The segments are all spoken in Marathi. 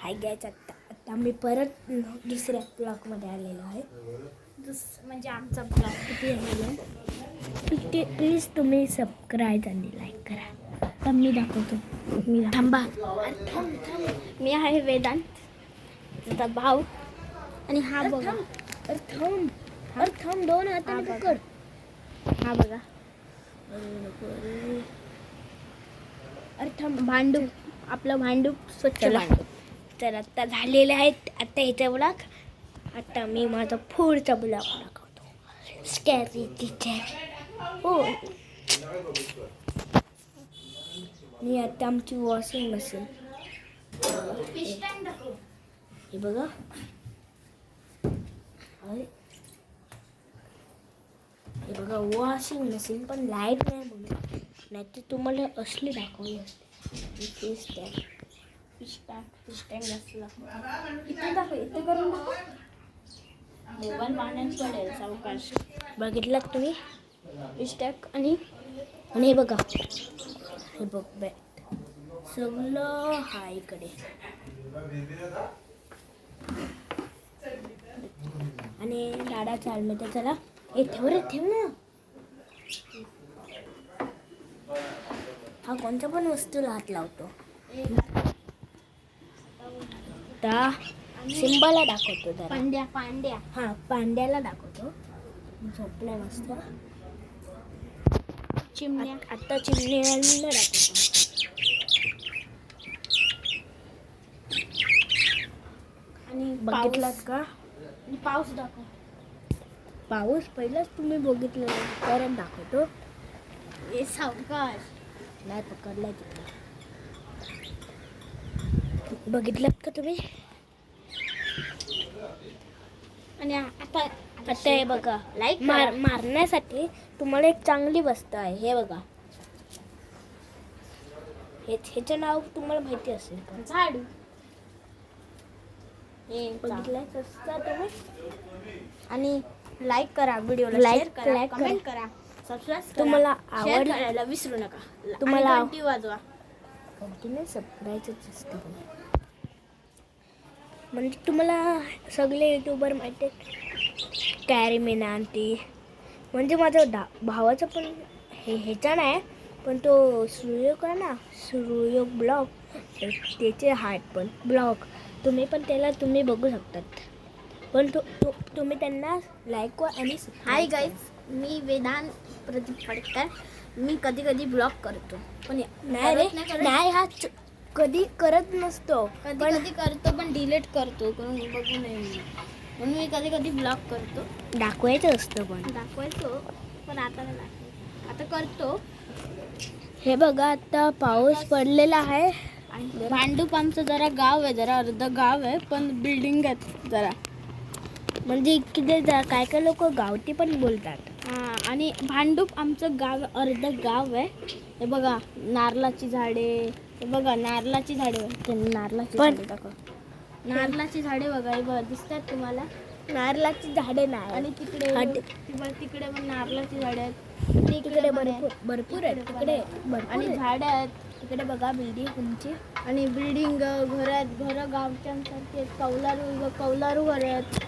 हाय गाईज, आता मी परत दुसऱ्या ब्लॉगमध्ये आलेलो आहे. म्हणजे आमचा ब्लॉग किती आलेला आहे. प्लीज तुम्ही सबस्क्राईब आणि लाईक करा. तर मी दाखवतो. मी थांबा. मी आहे वेदांत, त्याचा भाऊ. आणि हा बघा. अर्थम दोन हाताने पकड. हा बघा. अर्थम भांडूप. आपलं भांडूप स्वच्छ भांडूप. तर आता झालेले आहेत आता याचा ब्लॉग. आता मी माझा पुढचा ब्लॉग दाखवतो. Scary teacher. हो, मी आता आमची वॉशिंग मशीन. हे बघा. हे बघा वॉशिंग मशीन, पण लाईट नाही बोलली, नाही तर तुम्हाला असली दाखवली असते. फिश टँक जास्त दाखव. इथे करून मोबाईल पाण्यात पडेल सावकाश. बघितलं तुम्ही फिश टँक. आणि हे बघा. हे बघ बॅट सगळं हा इकडे. आणि दादा चाललं चला. हे ठेव ना. हा कोणत्या पण वस्तूला हात लावतो. आता सिंबाला दाखवतो जरा. पांड्या हा पांड्याला दाखवतो. झोपलाय मस्त. चिमण्या आता चिमण्याला दाखवतो. आणि बघितलात का? पाऊस दाखव. पाऊस पहिलाच तुम्ही बघितलं, परत दाखवतो. हे सावकाश नाही पकडलाय तिकडे. बघितलात का तुम्ही? आणि आता हे बघा. लाईक मारण्यासाठी तुम्हाला एक चांगली वस्तू आहे. हे बघा. ह्याचं नाव तुम्हाला माहिती असेल का? झाडू. हे बघितलंय तुम्ही? आणि लाईक करा व्हिडिओला, लाईक करा, कमेंट करा, सबस्क्राइब करा. तुम्हाला आवड करायला विसरू नका. तुम्हाला घंटी वाजवा. घंटीने सबस्क्राइबच असते. म्हणजे तुम्हाला सगळे युट्यूबर माहिती आहेत. कॅरीमिना आंटी, म्हणजे माझ्या भावाचं पण ह्याचा नाही, पण तो सूर्योग आहे ना, सूर्योग ब्लॉग, त्याचे आहेत पण ब्लॉग. तुम्ही पण त्याला तुम्ही बघू शकतात. पण तुम्ही त्यांना लाईक आणि हाय गाईज, मी वेदांत प्रदीप फडकर. मी कधी कधी ब्लॉग करतो, पण नाही हा कधी करत नसतो. कधी करतो, पण डिलीट करतो, करून बघू नये म्हणून मी कधी कधी ब्लॉग करतो. दाखवायचं असतं, पण आता करतो. हे बघा, आता पाऊस पडलेला आहे. भांडूप आमचं जरा गाव आहे, जरा अर्ध गाव आहे, पण बिल्डिंग आहेत जरा. म्हणजे इकडे काय काय लोक गावठी पण बोलतात. हां, आणि भांडूप आमचं गाव अर्ध गाव आहे. हे बघा नारळाची झाडे. हे बघा नारळाची झाडे. नारळाची झाडे दाखव. नारळाची झाडे बघा. हे बघा दिसतात तुम्हाला. नारळाची झाडे नाही. आणि तिकडे पण नारळाची झाडे आहेत. तिकडे भरपूर आहेत. तिकडे आणि झाडे आहेत. तिकडे बघा बिल्डिंग तुमची. आणि बिल्डिंग घर आहेत. घरं गावच्यांसारखे आहेत. कौलारू घर आहेत.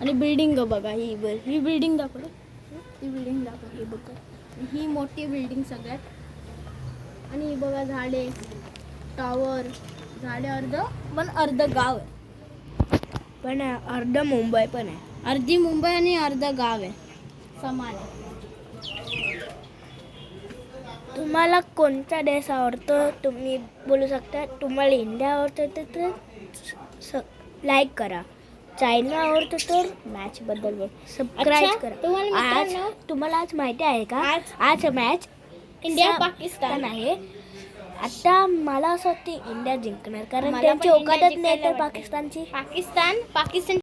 आणि बिल्डिंग बघा. ही बिल्डिंग दाखवली. ही बिल्डिंग दाखवली. ही बघा, ही मोठी बिल्डिंग सगळ्यात. आणि बघा झाडे, टॉवर, झाडे अर्ध गाव आहे. पण अर्ध मुंबई पण आहे. अर्धी मुंबई आणि अर्ध गाव आहे, समान आहे. तुम्हाला कोणता देश आवडतो तुम्ही बोलू शकता. तुम्हाला इंडिया आवडतं तर लाईक करा. चायना आवडतं तर मॅच बद्दल बोल. सबस्क्राईब करा. तुम्हाला आज माहिती आहे का? आज मॅच इंडिया पाकिस्तान आहे. आता मला असं वाटतं इंडिया जिंकणार, कारण त्यांची औकातच नाही तर पाकिस्तान